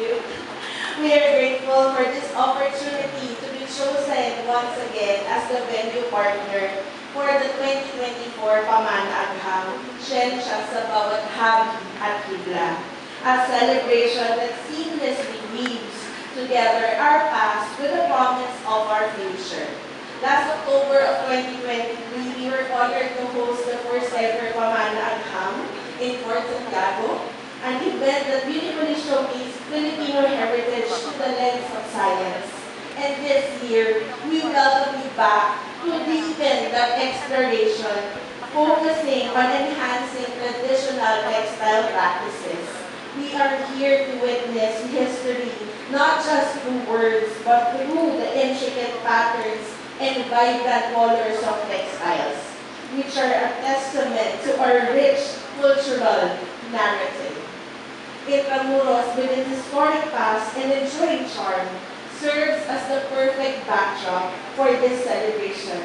you. We are grateful for this opportunity to be chosen once again as the venue partner for the 2024 Pamana-Agham, Siyensya sa Bawat Hagi at Kibla, a celebration that seamlessly weaves together our past with the promise of our future. Last October of 2023, we were honored to host the first ever Pamana-Agham in Fort Santiago, an event that beautifully showcased Filipino heritage to the lens of science. And this year, we welcome you back to deepen that exploration, focusing on enhancing traditional textile practices. We are here to witness history, not just through words, but through the intricate patterns and vibrant colors of textiles, which are a testament to our rich cultural narrative. Intramuros, with its historic past and enduring charm, serves as the perfect backdrop for this celebration.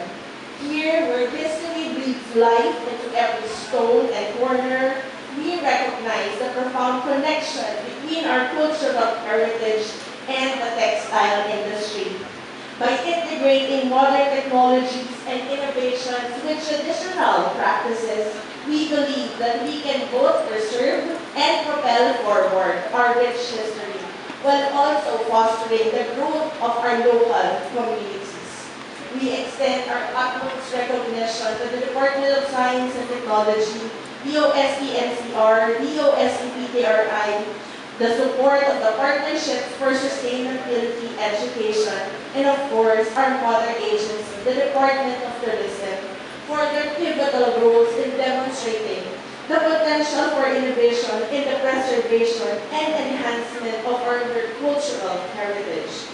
Here, where history breathes life into every stone and corner, we recognize the profound connection between our cultural heritage and the textile industry. By integrating modern technologies and innovations with traditional practices, we believe that we can both preserve and propel forward our rich history, while also fostering the growth of our local communities. We extend our utmost recognition to the Department of Science and Technology, DOST-NCR, DOST-PTRI, the support of the Partnerships for Sustainability Education, and of course, our mother agency, the Department of Tourism, for their pivotal roles in demonstrating the potential for innovation in the preservation and enhancement of our cultural heritage,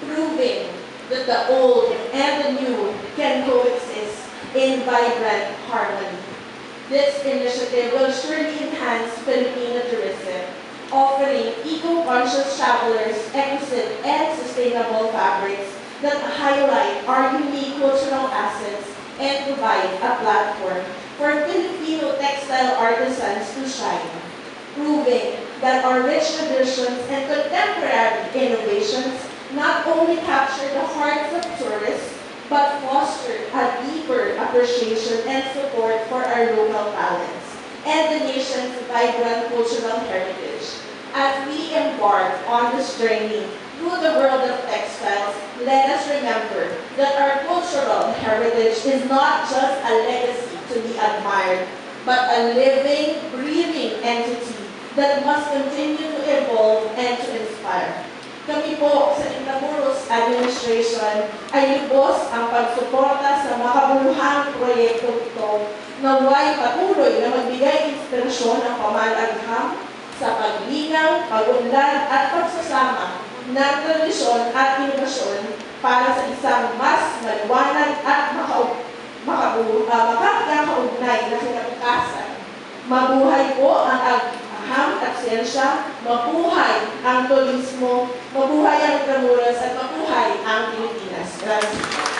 proving that the old and the new can coexist in vibrant harmony. This initiative will surely enhance Filipino tourism, offering eco-conscious travelers exquisite and sustainable fabrics that highlight our unique cultural assets and provide a platform for Filipino textile artisans to shine, proving that our rich traditions and contemporary innovations not only capture the hearts of tourists, but foster a deeper appreciation and support for our local talents and the nation's vibrant cultural heritage. As we embark on this journey through the world of textiles, let us remember that our cultural heritage is not just a legacy to be admired, but a living, breathing entity that must continue to evolve and to inspire. Kami po sa Intramuros Administration ay lubos ang pagsuporta sa makabuluhang proyekto ito na naway patuloy na magbigay inspirasyon ng Pamana-Agham sa paglinaw, pag-unlad at pagsasama ng tradisyon at inobasyon para sa isang mas maliwanag at makakaugnay na kinabukasan. Mabuhay po ang agham at siyensya, mabuhay ang turismo, mabuhay ang Intramuros at mabuhay ang Pilipinas. Gracias.